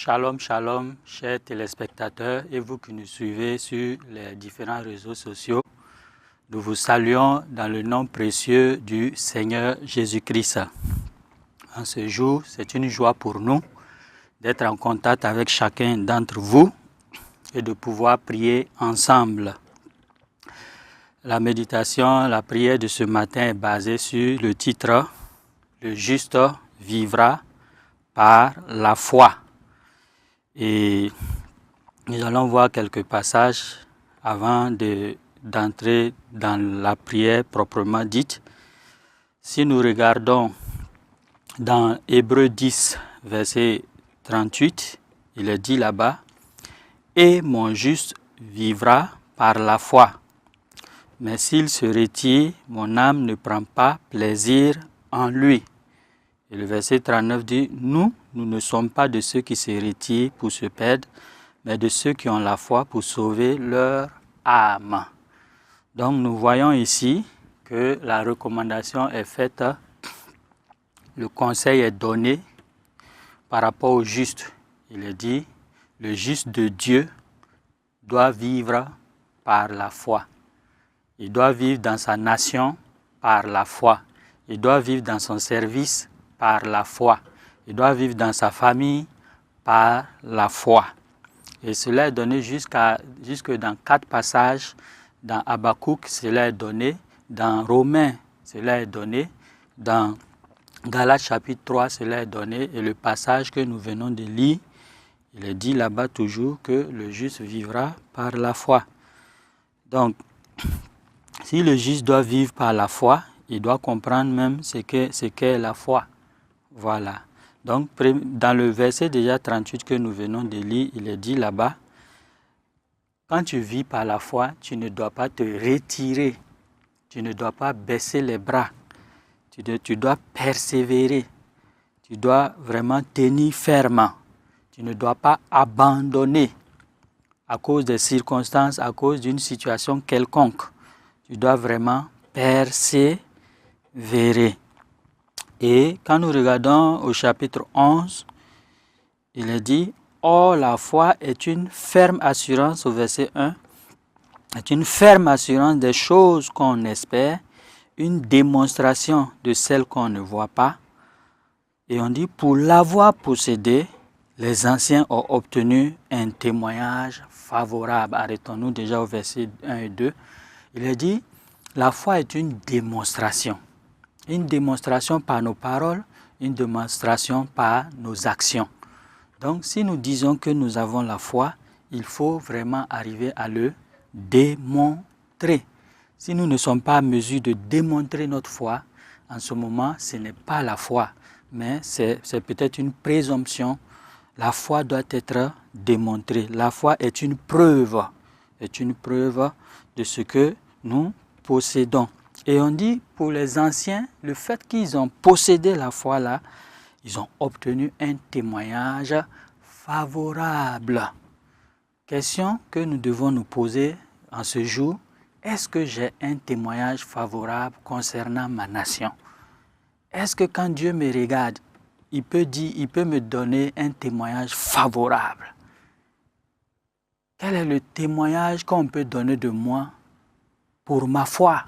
Shalom, shalom, chers téléspectateurs et vous qui nous suivez sur les différents réseaux sociaux. Nous vous saluons dans le nom précieux du Seigneur Jésus-Christ. En ce jour, c'est une joie pour nous d'être en contact avec chacun d'entre vous et de pouvoir prier ensemble. La méditation, la prière de ce matin est basée sur le titre « Le juste vivra par la foi ». Et nous allons voir quelques passages avant d'entrer dans la prière proprement dite. Si nous regardons dans Hébreux 10, verset 38, il est dit là-bas « Et mon juste vivra par la foi. Mais s'il se retire, mon âme ne prend pas plaisir en lui. » Et le verset 39 dit « Nous ne sommes pas de ceux qui se retirent pour se perdre, mais de ceux qui ont la foi pour sauver leur âme. » Donc nous voyons ici que la recommandation est faite, le conseil est donné par rapport au juste. Il est dit, le juste de Dieu doit vivre par la foi. Il doit vivre dans sa nation par la foi. Il doit vivre dans son service par la foi. Il doit vivre dans sa famille par la foi. Et cela est donné jusque dans 4 passages. Dans Habakkuk, cela est donné. Dans Romains, cela est donné. Dans Galates chapitre 3, cela est donné. Et le passage que nous venons de lire, il est dit là-bas toujours que le juste vivra par la foi. Donc, si le juste doit vivre par la foi, il doit comprendre même ce qu'est la foi. Voilà. Donc, dans le verset déjà 38 que nous venons de lire, il est dit là-bas, quand tu vis par la foi, tu ne dois pas te retirer, tu ne dois pas baisser les bras, tu dois persévérer, tu dois vraiment tenir ferme, tu ne dois pas abandonner à cause des circonstances, à cause d'une situation quelconque. Tu dois vraiment persévérer. Et quand nous regardons au chapitre 11, il est dit « Or la foi est une ferme assurance » au verset 1, est une ferme assurance des choses qu'on espère, une démonstration de celles qu'on ne voit pas. Et on dit « Pour l'avoir possédé, les anciens ont obtenu un témoignage favorable ». Arrêtons-nous déjà au verset 1 et 2. Il est dit « La foi est une démonstration ». Une démonstration par nos paroles, une démonstration par nos actions. Donc, si nous disons que nous avons la foi, il faut vraiment arriver à le démontrer. Si nous ne sommes pas en mesure de démontrer notre foi, en ce moment, ce n'est pas la foi, mais c'est peut-être une présomption. La foi doit être démontrée. La foi est une preuve de ce que nous possédons. Et on dit, pour les anciens, le fait qu'ils ont possédé la foi là, ils ont obtenu un témoignage favorable. Question que nous devons nous poser en ce jour, est-ce que j'ai un témoignage favorable concernant ma nation? Est-ce que quand Dieu me regarde, il peut me donner un témoignage favorable? Quel est le témoignage qu'on peut donner de moi pour ma foi?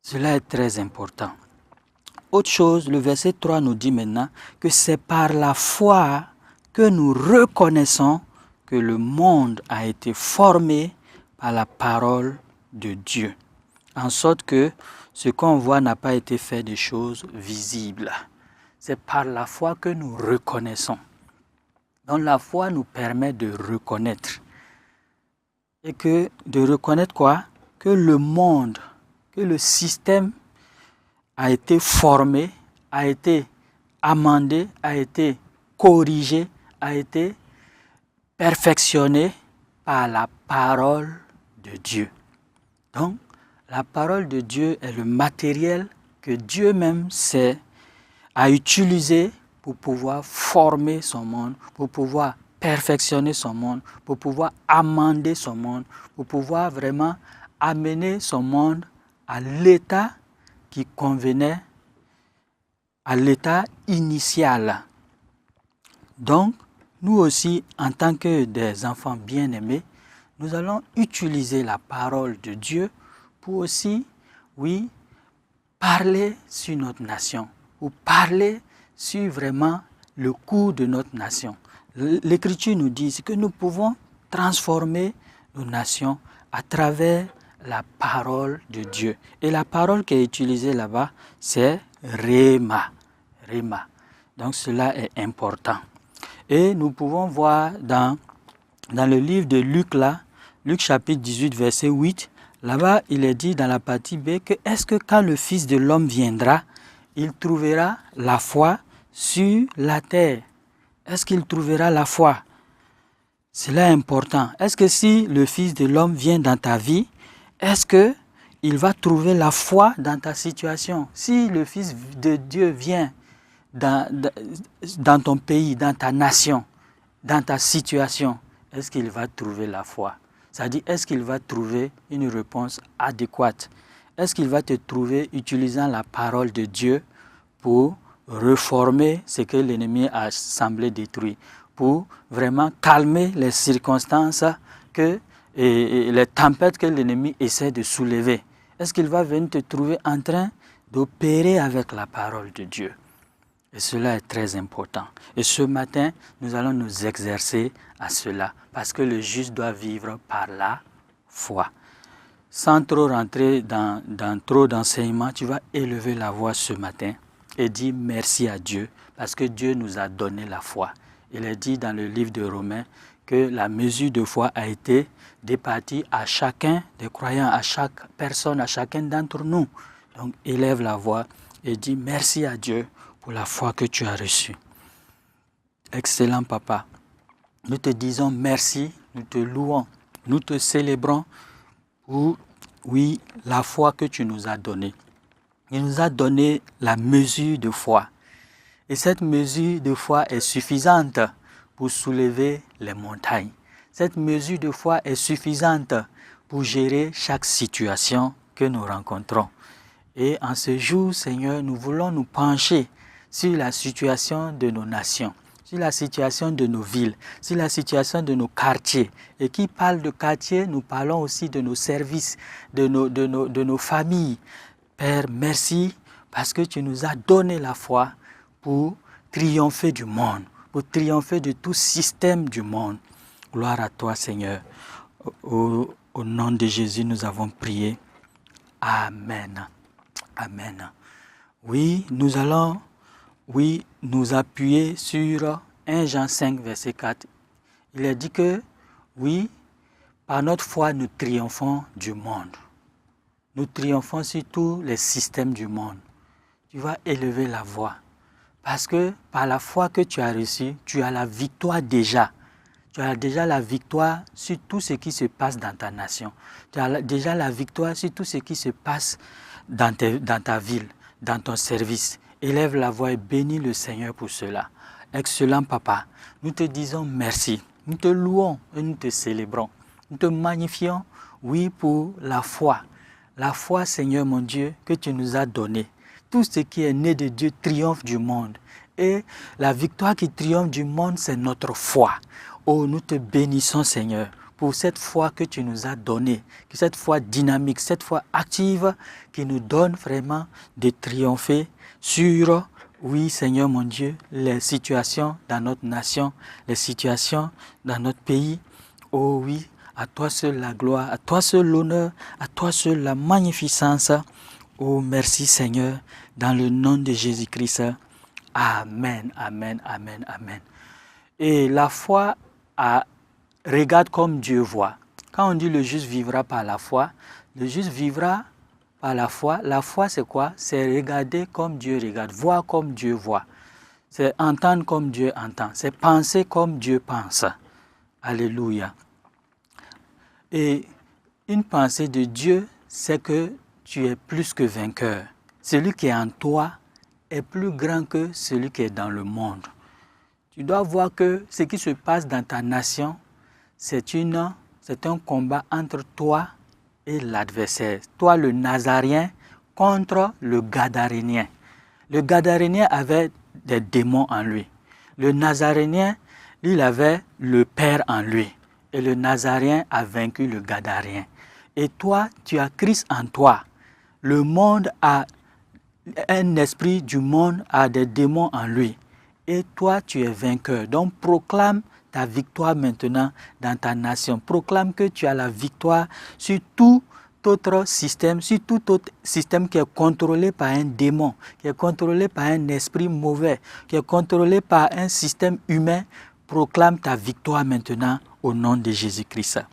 Cela est très important. Autre chose, le verset 3 nous dit maintenant que c'est par la foi que nous reconnaissons que le monde a été formé par la parole de Dieu. En sorte que ce qu'on voit n'a pas été fait de choses visibles. C'est par la foi que nous reconnaissons. Donc la foi nous permet de reconnaître. Et de reconnaître quoi? Que le monde, que le système a été formé, a été amendé, a été corrigé, a été perfectionné par la parole de Dieu. Donc, la parole de Dieu est le matériel que Dieu même a utilisé pour pouvoir former son monde, pour pouvoir perfectionner son monde, pour pouvoir amender son monde, pour pouvoir vraiment amener son monde à l'état qui convenait à l'état initial. Donc, nous aussi, en tant que des enfants bien-aimés, nous allons utiliser la parole de Dieu pour aussi, oui, parler sur notre nation, ou parler sur vraiment le cours de notre nation. L'Écriture nous dit que nous pouvons transformer nos nations à travers la parole de Dieu. Et la parole qui est utilisée là-bas, c'est Réma. Réma. Donc cela est important. Et nous pouvons voir dans le livre de Luc, là, Luc chapitre 18, verset 8, là-bas, il est dit dans la partie B que est-ce que quand le Fils de l'homme viendra, il trouvera la foi sur la terre? Est-ce qu'il trouvera la foi? Cela est important. Est-ce que si le Fils de l'homme vient dans ta vie, est-ce qu'il va trouver la foi dans ta situation? Si le Fils de Dieu vient dans ton pays, dans ta nation, dans ta situation, est-ce qu'il va trouver la foi? C'est-à-dire, est-ce qu'il va trouver une réponse adéquate? Est-ce qu'il va te trouver utilisant la parole de Dieu pour reformer ce que l'ennemi a semblé détruire, pour vraiment calmer les circonstances et les tempêtes que l'ennemi essaie de soulever? Est-ce qu'il va venir te trouver en train d'opérer avec la parole de Dieu? Et cela est très important. Et ce matin, nous allons nous exercer à cela, parce que le juste doit vivre par la foi. Sans trop rentrer dans trop d'enseignements, tu vas élever la voix ce matin et dire merci à Dieu, parce que Dieu nous a donné la foi. Il est dit dans le livre de Romains que la mesure de foi a été départie à chacun des croyants, à chaque personne, à chacun d'entre nous. Donc élève la voix et dis merci à Dieu pour la foi que tu as reçue. Excellent papa, nous te disons merci, nous te louons, nous te célébrons pour, oui, la foi que tu nous as donnée. Il nous a donné la mesure de foi. Et cette mesure de foi est suffisante pour soulever les montagnes. Cette mesure de foi est suffisante pour gérer chaque situation que nous rencontrons. Et en ce jour, Seigneur, nous voulons nous pencher sur la situation de nos nations, sur la situation de nos villes, sur la situation de nos quartiers. Et qui parle de quartiers, nous parlons aussi de nos services, de nos familles. Père, merci parce que tu nous as donné la foi pour triompher du monde, pour triompher de tout système du monde. Gloire à toi, Seigneur. Au nom de Jésus, nous avons prié. Amen. Amen. Oui, nous allons nous appuyer sur 1 Jean 5, verset 4. Il est dit que, oui, par notre foi, nous triomphons du monde. Nous triomphons sur tous les systèmes du monde. Tu vas élever la voix. Parce que par la foi que tu as reçue, tu as la victoire déjà. Tu as déjà la victoire sur tout ce qui se passe dans ta nation. Tu as déjà la victoire sur tout ce qui se passe dans ta ville, dans ton service. Élève la voix et bénis le Seigneur pour cela. Excellent papa, nous te disons merci. Nous te louons et nous te célébrons. Nous te magnifions, oui, pour la foi. La foi, Seigneur mon Dieu, que tu nous as donnée. Tout ce qui est né de Dieu triomphe du monde. Et la victoire qui triomphe du monde, c'est notre foi. Oh, nous te bénissons, Seigneur, pour cette foi que tu nous as donnée, cette foi dynamique, cette foi active qui nous donne vraiment de triompher sur, oui, Seigneur mon Dieu, les situations dans notre nation, les situations dans notre pays. Oh oui, à toi seul la gloire, à toi seul l'honneur, à toi seul la magnificence. Oh, merci Seigneur, dans le nom de Jésus-Christ. Amen, amen, amen, amen. Et la foi regarde comme Dieu voit. Quand on dit le juste vivra par la foi, le juste vivra par la foi. La foi, c'est quoi? C'est regarder comme Dieu regarde, voir comme Dieu voit. C'est entendre comme Dieu entend. C'est penser comme Dieu pense. Alléluia. Et une pensée de Dieu, c'est que tu es plus que vainqueur. Celui qui est en toi est plus grand que celui qui est dans le monde. Tu dois voir que ce qui se passe dans ta nation, c'est un combat entre toi et l'adversaire. Toi, le Nazaréen, contre le Gadarénien. Le Gadarénien avait des démons en lui. Le Nazaréen, il avait le Père en lui. Et le Nazaréen a vaincu le Gadarien. Et toi, tu as Christ en toi. Le monde a un esprit du monde, a des démons en lui. Et toi, tu es vainqueur. Donc, proclame ta victoire maintenant dans ta nation. Proclame que tu as la victoire sur tout autre système, sur tout autre système qui est contrôlé par un démon, qui est contrôlé par un esprit mauvais, qui est contrôlé par un système humain. Proclame ta victoire maintenant au nom de Jésus-Christ.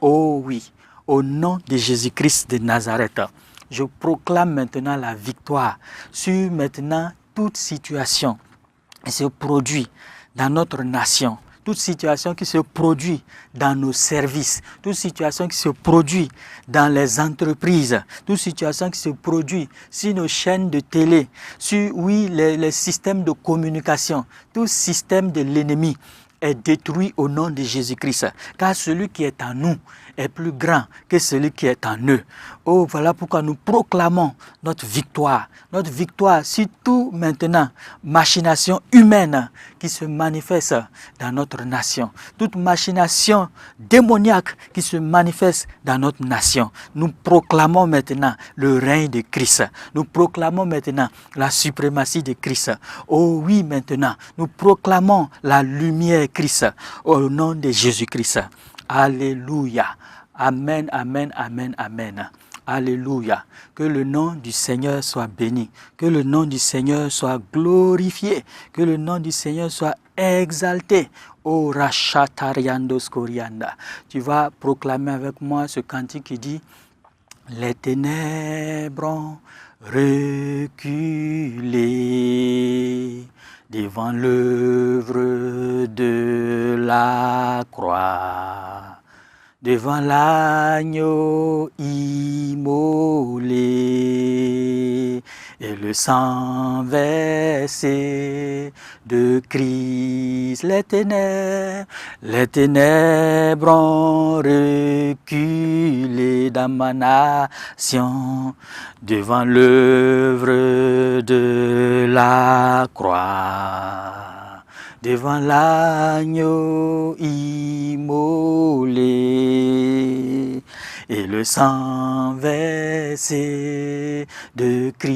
Oh oui, au nom de Jésus-Christ de Nazareth, je proclame maintenant la victoire sur maintenant toute situation qui se produit dans notre nation, toute situation qui se produit dans nos services, toute situation qui se produit dans les entreprises, toute situation qui se produit sur nos chaînes de télé, sur les systèmes de communication, tout système de l'ennemi est détruit au nom de Jésus-Christ. Car celui qui est en nous est plus grand que celui qui est en eux. Oh, voilà pourquoi nous proclamons notre victoire. Notre victoire sur tout maintenant, machination humaine qui se manifeste dans notre nation. Toute machination démoniaque qui se manifeste dans notre nation. Nous proclamons maintenant le règne de Christ. Nous proclamons maintenant la suprématie de Christ. Oh oui, maintenant, nous proclamons la lumière Christ au nom de Jésus-Christ. Alléluia. Amen, amen, amen, amen. Alléluia. Que le nom du Seigneur soit béni. Que le nom du Seigneur soit glorifié. Que le nom du Seigneur soit exalté. Oh Rachatariandos Corianda. Tu vas proclamer avec moi ce cantique qui dit: les ténèbres ont reculé devant l'œuvre de la croix, devant l'agneau immolé et le sang versé de Christ. Les ténèbres ont reculé dans ma nation devant l'œuvre de la croix, devant l'agneau immolé et le sang versé de Christ.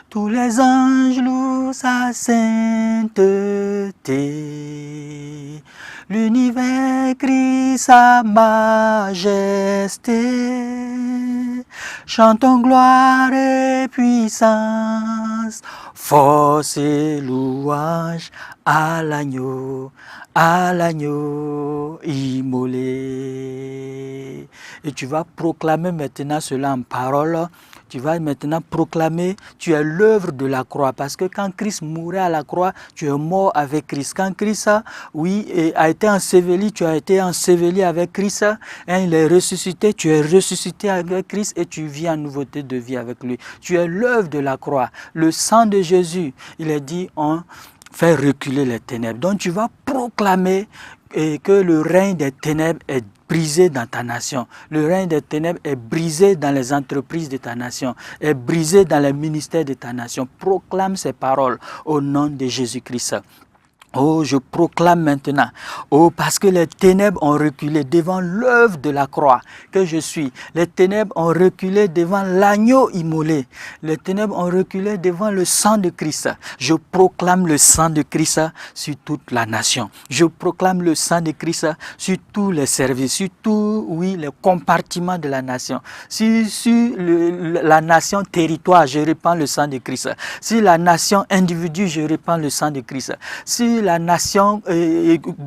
Tous les anges louent sa sainteté, l'univers crie sa majesté. Chantons gloire et puissance, force et louange à l'agneau immolé. Et tu vas proclamer maintenant cela en parole. Tu vas maintenant proclamer, tu es l'œuvre de la croix. Parce que quand Christ mourait à la croix, tu es mort avec Christ. Quand Christ a été enseveli, tu as été enseveli avec Christ. Et il est ressuscité, tu es ressuscité avec Christ et tu vis en nouveauté de vie avec lui. Tu es l'œuvre de la croix. Le sang de Jésus, il est dit, on fait reculer les ténèbres. Donc tu vas proclamer que le règne des ténèbres est brisé dans ta nation. Le règne des ténèbres est brisé dans les entreprises de ta nation, est brisé dans les ministères de ta nation. Proclame ces paroles au nom de Jésus-Christ. Oh, je proclame maintenant, oh, parce que les ténèbres ont reculé devant l'œuvre de la croix que je suis. Les ténèbres ont reculé devant l'agneau immolé. Les ténèbres ont reculé devant le sang de Christ. Je proclame le sang de Christ sur toute la nation. Je proclame le sang de Christ sur tous les services, sur tous, les compartiments de la nation. Sur la nation territoire, je répands le sang de Christ. Sur la nation individu, je répands le sang de Christ. Sur la nation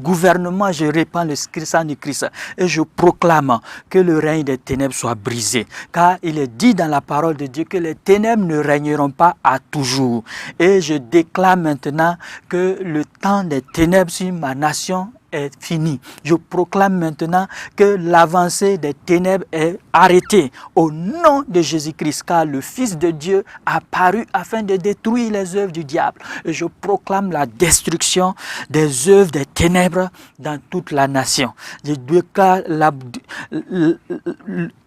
gouvernement, je répands le sang de Christ et je proclame que le règne des ténèbres soit brisé, car il est dit dans la parole de Dieu que les ténèbres ne régneront pas à toujours. Et je déclare maintenant que le temps des ténèbres sur ma nation est fini. Je proclame maintenant que l'avancée des ténèbres est arrêtée au nom de Jésus-Christ, car le Fils de Dieu a paru afin de détruire les œuvres du diable. Et je proclame la destruction des œuvres des ténèbres dans toute la nation. Je déclare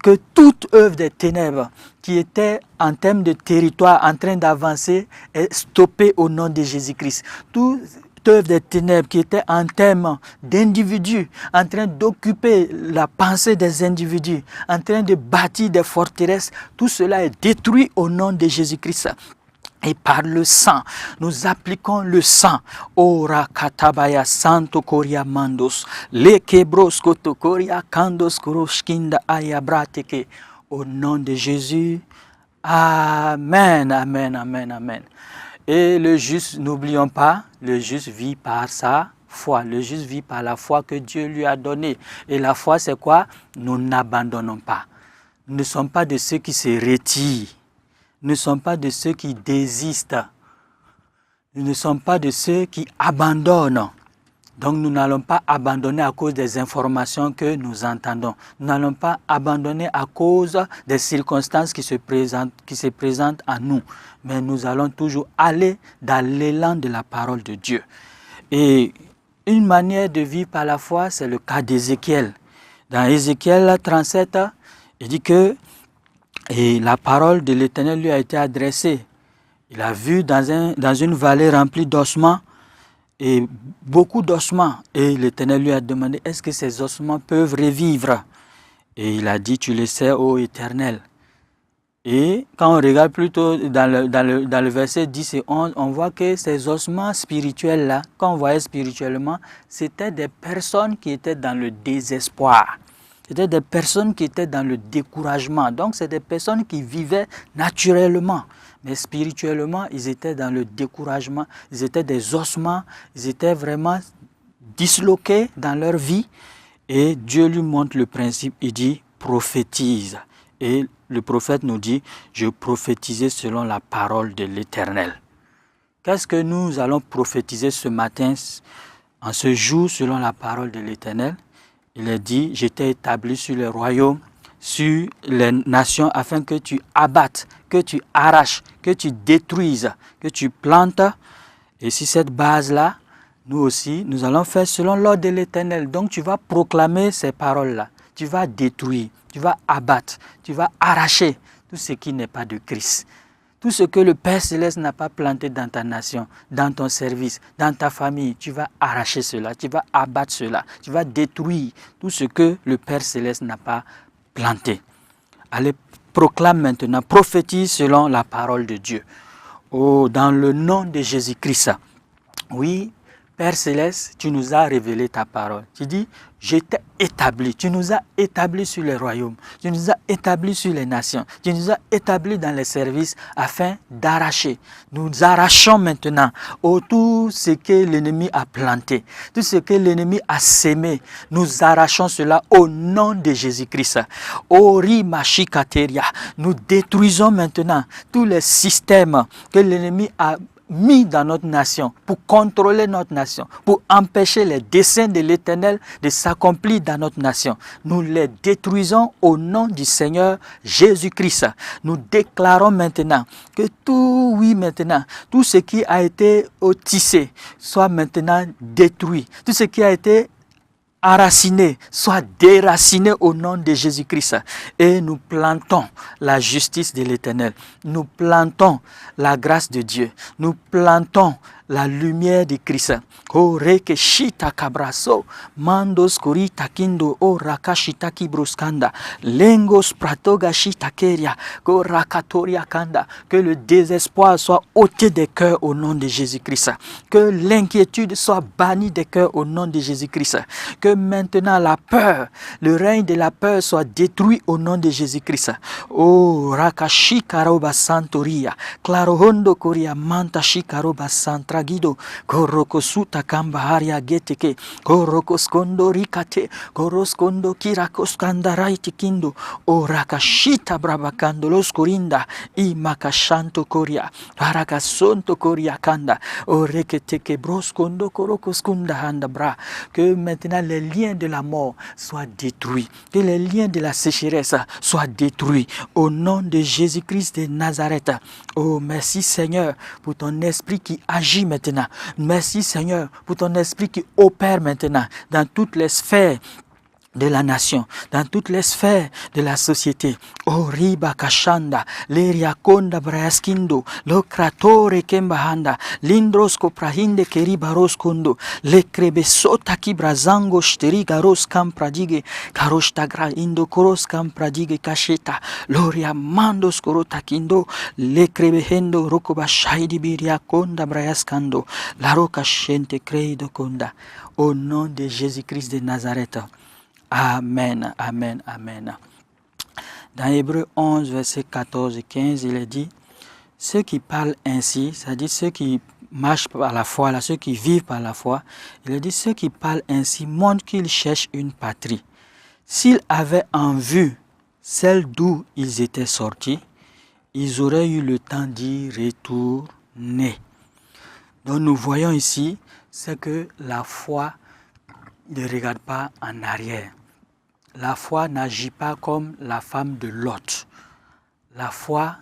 que toute œuvre des ténèbres qui était en termes de territoire en train d'avancer est stoppée au nom de Jésus-Christ. Toute œuvre des ténèbres qui était en termes d'individus, en train d'occuper la pensée des individus, en train de bâtir des forteresses, tout cela est détruit au nom de Jésus-Christ. Et par le sang, nous appliquons le sang. Ora katabaya santo koria mandos, le kebros koto koria kandos koroshkinda ayabrateke. Au nom de Jésus, amen, amen, amen, amen. Et le juste, n'oublions pas, le juste vit par sa foi. Le juste vit par la foi que Dieu lui a donnée. Et la foi, c'est quoi? Nous n'abandonnons pas. Nous ne sommes pas de ceux qui se retirent. Nous ne sommes pas de ceux qui désistent. Nous ne sommes pas de ceux qui abandonnent. Donc nous n'allons pas abandonner à cause des informations que nous entendons. Nous n'allons pas abandonner à cause des circonstances qui se présentent à nous. Mais nous allons toujours aller dans l'élan de la parole de Dieu. Et une manière de vivre par la foi, c'est le cas d'Ézéchiel. Dans Ézéchiel 37, il dit que la parole de l'Éternel lui a été adressée. Il a vu dans une vallée remplie d'ossements, et beaucoup d'ossements. Et l'Éternel lui a demandé, est-ce que ces ossements peuvent revivre? Et il a dit, tu le sais, ô Éternel. Et quand on regarde plutôt dans le verset 10 et 11, on voit que ces ossements spirituels-là, quand on voyait spirituellement, c'était des personnes qui étaient dans le désespoir. C'était des personnes qui étaient dans le découragement. Donc, c'est des personnes qui vivaient naturellement. Mais spirituellement, ils étaient dans le découragement. Ils étaient des ossements. Ils étaient vraiment disloqués dans leur vie. Et Dieu lui montre le principe. Il dit, prophétise. Et le prophète nous dit, je prophétisais selon la parole de l'Éternel. Qu'est-ce que nous allons prophétiser ce matin, en ce jour, selon la parole de l'Éternel? Il est dit, je t'ai établi sur les royaumes, sur les nations, afin que tu abattes, que tu arraches, que tu détruises, que tu plantes. Et sur cette base-là, nous aussi, nous allons faire selon l'ordre de l'Éternel. Donc tu vas proclamer ces paroles-là. Tu vas détruire, tu vas abattre, tu vas arracher tout ce qui n'est pas de Christ. Tout ce que le Père Céleste n'a pas planté dans ta nation, dans ton service, dans ta famille, tu vas arracher cela, tu vas abattre cela, tu vas détruire tout ce que le Père Céleste n'a pas planté. Allez, proclame maintenant, prophétise selon la parole de Dieu. Oh, dans le nom de Jésus-Christ. Oui, Père Céleste, tu nous as révélé ta parole. Tu dis, je t'ai établi. Tu nous as établis sur les royaumes. Tu nous as établis sur les nations. Tu nous as établis dans les services afin d'arracher. Nous arrachons maintenant tout ce que l'ennemi a planté, tout ce que l'ennemi a sémé. Nous arrachons cela au nom de Jésus-Christ. Ori machikateria. Nous détruisons maintenant tous les systèmes que l'ennemi a mis dans notre nation, pour contrôler notre nation, pour empêcher les desseins de l'Éternel de s'accomplir dans notre nation. Nous les détruisons au nom du Seigneur Jésus-Christ. Nous déclarons maintenant que tout ce qui a été tissé soit maintenant détruit. Tout ce qui a été enraciné, soit déraciné au nom de Jésus-Christ. Et nous plantons la justice de l'Éternel. Nous plantons la grâce de Dieu. Nous plantons la lumière de Christ. O reke shita kabraso, mandos korita kindo, o rakashita kibroskanda, lengos pratoga shita keria, ko rakatoria kanda. Que le désespoir soit ôté des cœurs au nom de Jésus-Christ. Que l'inquiétude soit bannie des cœurs au nom de Jésus-Christ. Que maintenant la peur, le règne de la peur soit détruit au nom de Jésus-Christ. O rakashi karoba santoria, clarohondo koria manta shikaroba santra tragido, korokosuta kambaharia geteke, korokoskondo rikate, koroskondo kirakoskandaraiti tikindo, orakashita brabakando los korinda, imakashanto koria, harakasonto koria kanda, oreketeke broskondo korokoskunda handa bra, que maintenant les liens de la mort soient détruits, que les liens de la sécheresse soient détruits, au nom de Jésus-Christ de Nazareth. Oh, merci Seigneur pour ton esprit qui agit maintenant. Merci Seigneur pour ton esprit qui opère maintenant dans toutes les sphères de la nation, dans toutes les sphères de la société. Oh riba kashanda, leria konda brayaskindo, lo kratore kembahanda, lindrosko prahinde keriba roskondo, le krebesota kibrazango shteri garos kam pradige, karoshtagra indo koros kam pradige kasheta, loria mandos korota kindo, le krebehendo rokoba shaidi biria konda brayaskando, la roka shente kreido konda. Au nom de Jésus-Christ de Nazareth. Amen, amen, amen. Dans Hébreux 11, versets 14 et 15, il est dit, ceux qui parlent ainsi, c'est-à-dire ceux qui marchent par la foi, là, ceux qui vivent par la foi, il est dit, ceux qui parlent ainsi montrent qu'ils cherchent une patrie. S'ils avaient en vue celle d'où ils étaient sortis, ils auraient eu le temps d'y retourner. Donc nous voyons ici, c'est que la foi ne regarde pas en arrière. La foi n'agit pas comme la femme de Lot. La foi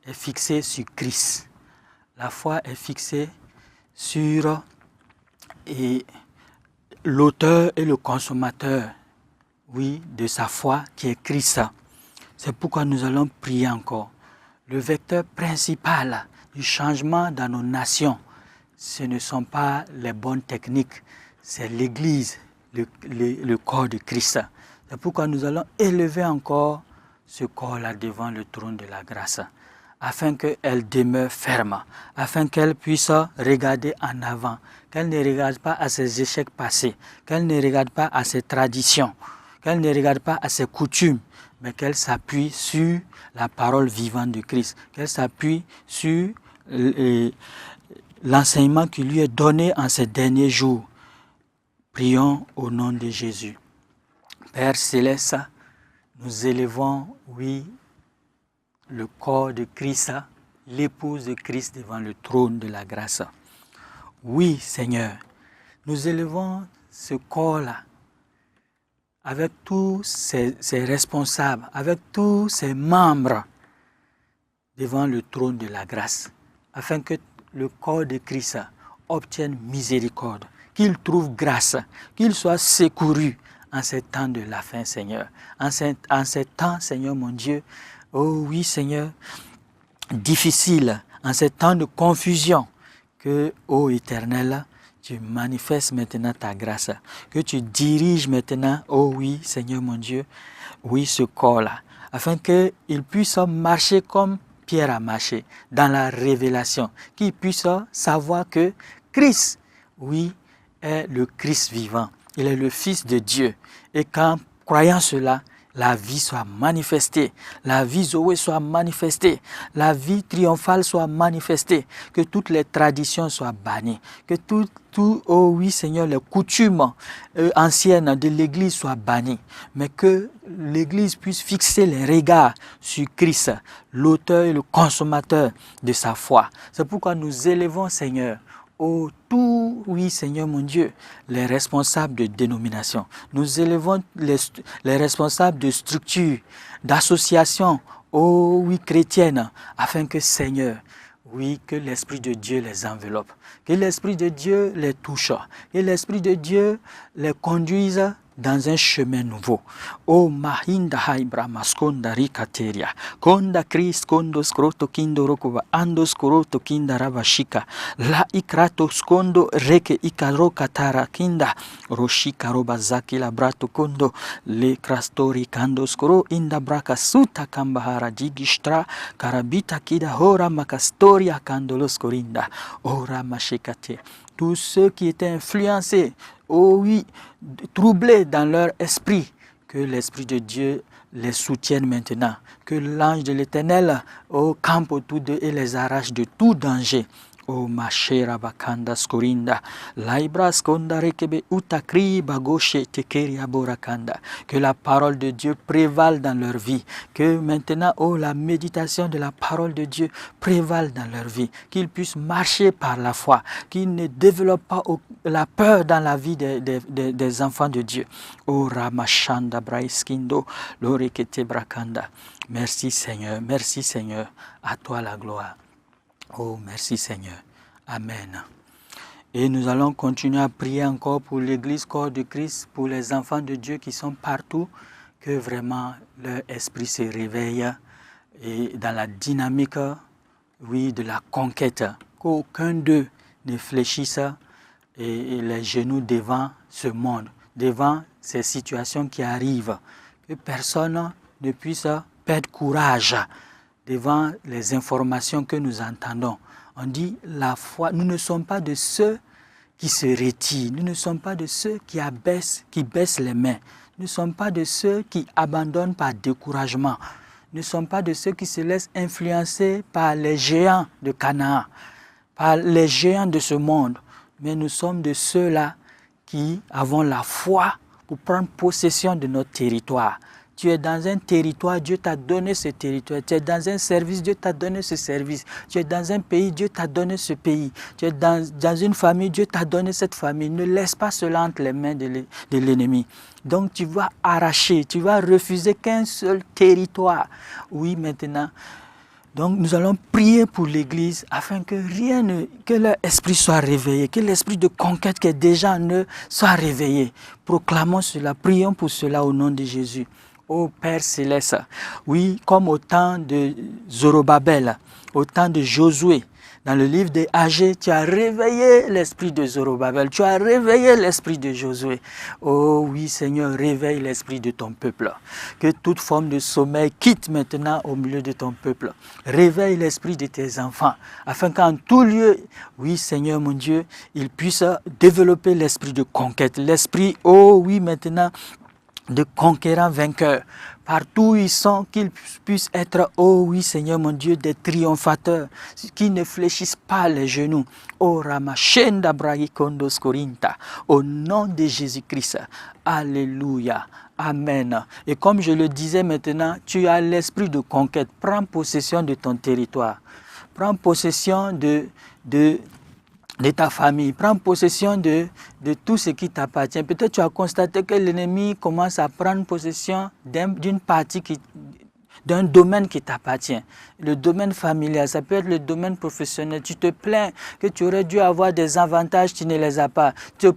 est fixée sur Christ. La foi est fixée sur l'auteur et le consommateur, oui, de sa foi qui est Christ. C'est pourquoi nous allons prier encore. Le vecteur principal du changement dans nos nations, ce ne sont pas les bonnes techniques, c'est l'Église, le corps de Christ. C'est pourquoi nous allons élever encore ce corps-là devant le trône de la grâce, afin qu'elle demeure ferme, afin qu'elle puisse regarder en avant, qu'elle ne regarde pas à ses échecs passés, qu'elle ne regarde pas à ses traditions, qu'elle ne regarde pas à ses coutumes, mais qu'elle s'appuie sur la parole vivante de Christ, qu'elle s'appuie sur l'enseignement qui lui est donné en ces derniers jours. Prions au nom de Jésus. Père Céleste, nous élevons, oui, le corps de Christ, l'épouse de Christ devant le trône de la grâce. Oui, Seigneur, nous élevons ce corps-là avec tous ses responsables, avec tous ses membres devant le trône de la grâce, afin que le corps de Christ obtienne miséricorde, qu'il trouve grâce, qu'il soit secouru en ces temps de la fin, Seigneur. En ces temps, Seigneur mon Dieu, oh oui, Seigneur, difficile, en ces temps de confusion, que, ô Éternel, tu manifestes maintenant ta grâce, que tu diriges maintenant, oh oui, Seigneur mon Dieu, oui, ce corps-là, afin qu'il puisse marcher comme Pierre a marché, dans la révélation, qu'il puisse savoir que Christ, oui, est le Christ vivant. Il est le Fils de Dieu. Et qu'en croyant cela, la vie soit manifestée, la vie Zoé soit manifestée, la vie triomphale soit manifestée, que toutes les traditions soient bannies, que oh oui Seigneur, les coutumes anciennes de l'Église soient bannies, mais que l'Église puisse fixer les regards sur Christ, l'auteur et le consommateur de sa foi. C'est pourquoi nous élevons, Seigneur, oh, oui, Seigneur mon Dieu, les responsables de dénomination. Nous élevons les responsables de structures, d'associations, oh oui, chrétiennes, afin que, Seigneur, oui, que l'Esprit de Dieu les enveloppe, que l'Esprit de Dieu les touche, que l'Esprit de Dieu les conduise dans un chemin nouveau. Oh mahinda haibra maskonda rikateria, konda Christ kondo skroto kindo rokuba ando skroto kinda rabashika, la ikrato skondo reke ikaro katara kinda, roshika roba zaki la brato kondo, le krastori kando skro inda braka suta kambahara digistra, karabita kida hora makastoria kando skorinda, ora mashikate. Tous ceux qui étaient influencés, oh oui, troublés dans leur esprit, que l'Esprit de Dieu les soutienne maintenant, que l'ange de l'Éternel campe autour d'eux et les arrache de tout danger. O machera bakanda skorinda, laibra skonda rekebe utakri bagoshe tekeria borakanda. Que la parole de Dieu prévale dans leur vie. Que maintenant, oh, la méditation de la parole de Dieu prévale dans leur vie. Qu'ils puissent marcher par la foi. Qu'ils ne développent pas la peur dans la vie des enfants de Dieu. Oh ramachanda braiskindo, lorekete brakanda. Merci Seigneur, merci Seigneur. À toi la gloire. Oh, merci Seigneur. Amen. Et nous allons continuer à prier encore pour l'Église corps de Christ, pour les enfants de Dieu qui sont partout, que vraiment leur esprit se réveille et dans la dynamique, oui, de la conquête. Qu'aucun d'eux ne fléchisse et les genoux devant ce monde, devant ces situations qui arrivent. Que personne ne puisse perdre courage devant les informations que nous entendons. On dit la foi, nous ne sommes pas de ceux qui se retirent, nous ne sommes pas de ceux qui baissent les mains, nous ne sommes pas de ceux qui abandonnent par découragement, nous ne sommes pas de ceux qui se laissent influencer par les géants de Canaan, par les géants de ce monde, mais nous sommes de ceux-là qui avons la foi pour prendre possession de notre territoire. Tu es dans un territoire, Dieu t'a donné ce territoire. Tu es dans un service, Dieu t'a donné ce service. Tu es dans un pays, Dieu t'a donné ce pays. Tu es dans une famille, Dieu t'a donné cette famille. Ne laisse pas cela entre les mains de l'ennemi. Donc tu vas arracher, tu vas refuser qu'un seul territoire. Oui, maintenant. Donc nous allons prier pour l'Église afin que que leur esprit soit réveillé, que l'esprit de conquête qui est déjà en eux soit réveillé. Proclamons cela, prions pour cela au nom de Jésus. Ô Père Céleste, oui, comme au temps de Zorobabel, au temps de Josué, dans le livre des Agés, tu as réveillé l'esprit de Zorobabel, tu as réveillé l'esprit de Josué. Oh oui Seigneur, réveille l'esprit de ton peuple. Que toute forme de sommeil quitte maintenant au milieu de ton peuple. Réveille l'esprit de tes enfants, afin qu'en tout lieu, oui Seigneur mon Dieu, ils puissent développer l'esprit de conquête. L'esprit, oh oui maintenant, de conquérants vainqueurs. Partout où ils sont, qu'ils puissent être, oh oui Seigneur mon Dieu, des triomphateurs, qui ne fléchissent pas les genoux. Oh Ramachenda Brahikondos Korinta, au nom de Jésus-Christ. Alléluia. Amen. Et comme je le disais maintenant, tu as l'esprit de conquête. Prends possession de ton territoire. Prends possession de ta famille, prends possession de tout ce qui t'appartient. Peut-être tu as constaté que l'ennemi commence à prendre possession d'une partie d'un domaine qui t'appartient. Le domaine familial, ça peut être le domaine professionnel. Tu te plains que tu aurais dû avoir des avantages, tu ne les as pas. Tu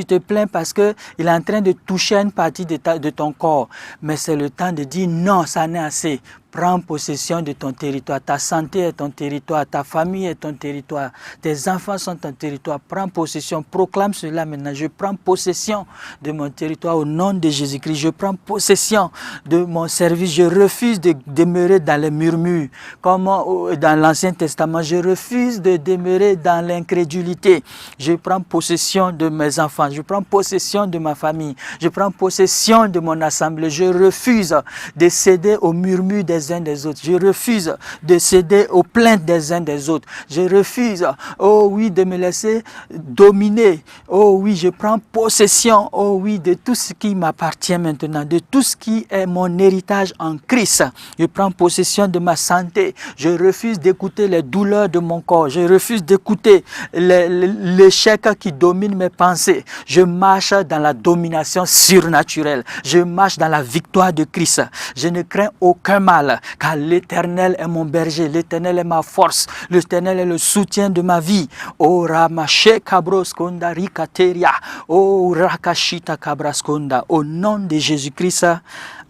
te plains parce qu'il est en train de toucher une partie de ton corps. Mais c'est le temps de dire non, ça n'est assez. Prends possession de ton territoire. Ta santé est ton territoire. Ta famille est ton territoire. Tes enfants sont ton territoire. Prends possession. Proclame cela maintenant. Je prends possession de mon territoire au nom de Jésus-Christ. Je prends possession de mon service. Je refuse de demeurer dans les murmures. Comme dans l'Ancien Testament, je refuse de demeurer dans l'incrédulité. Je prends possession de mes enfants. Je prends possession de ma famille. Je prends possession de mon assemblée. Je refuse de céder aux murmures des uns des autres. Je refuse de céder aux plaintes des uns des autres. Je refuse, oh oui, de me laisser dominer. Oh oui, je prends possession, oh oui, de tout ce qui m'appartient maintenant, de tout ce qui est mon héritage en Christ. Je prends possession de ma santé. Je refuse d'écouter les douleurs de mon corps. Je refuse d'écouter l'échec qui domine mes pensées. Je marche dans la domination surnaturelle. Je marche dans la victoire de Christ. Je ne crains aucun mal. Car l'Éternel est mon berger, l'Éternel est ma force, l'Éternel est le soutien de ma vie. Oh Ramache Kabroskonda Rikateria, oh Rakashita Kabraskonda, au nom de Jésus-Christ,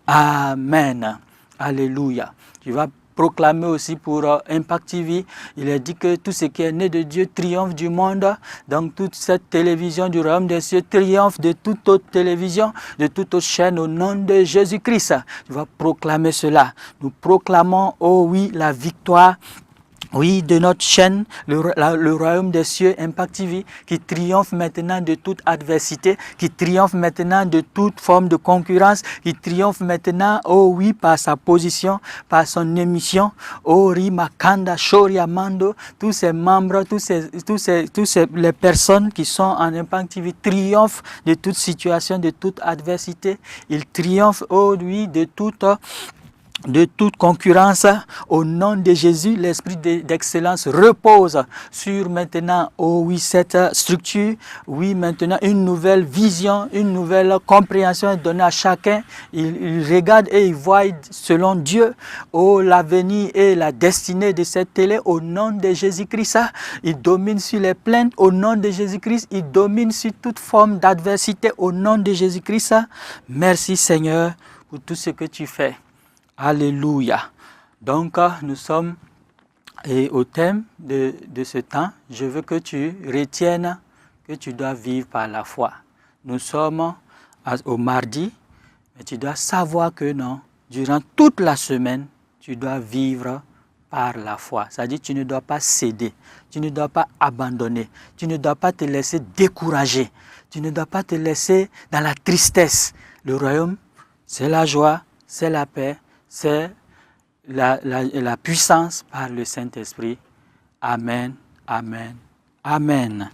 Amen. Alléluia. Tu vas proclamé aussi pour Impact TV. Il est dit que tout ce qui est né de Dieu triomphe du monde. Donc toute cette télévision du royaume des cieux triomphe de toute autre télévision, de toute autre chaîne au nom de Jésus-Christ. Tu vas proclamer cela. Nous proclamons, oh oui, la victoire oui, de notre chaîne, le royaume des cieux, Impact TV, qui triomphe maintenant de toute adversité, qui triomphe maintenant de toute forme de concurrence, qui triomphe maintenant, oh oui, par sa position, par son émission, oh Rimakanda, Shoriamando, tous ces membres, les personnes qui sont en Impact TV triomphent de toute situation, de toute adversité. Ils triomphent, oh oui, de toute concurrence. Au nom de Jésus, l'esprit d'excellence repose sur maintenant, oh oui, cette structure. Oui, maintenant, une nouvelle vision, une nouvelle compréhension est donnée à chacun. Il regarde et il voit selon Dieu, oh, l'avenir et la destinée de cette télé au nom de Jésus-Christ. Il domine sur les plaintes au nom de Jésus-Christ. Il domine sur toute forme d'adversité au nom de Jésus-Christ. Merci Seigneur pour tout ce que tu fais. Alléluia. Donc, nous sommes au thème de ce temps. Je veux que tu retiennes que tu dois vivre par la foi. Nous sommes au mardi, mais tu dois savoir que non, durant toute la semaine, tu dois vivre par la foi. C'est-à-dire que tu ne dois pas céder, tu ne dois pas abandonner, tu ne dois pas te laisser décourager, tu ne dois pas te laisser dans la tristesse. Le royaume, c'est la joie, c'est la paix, c'est la puissance par le Saint-Esprit. Amen, amen, amen.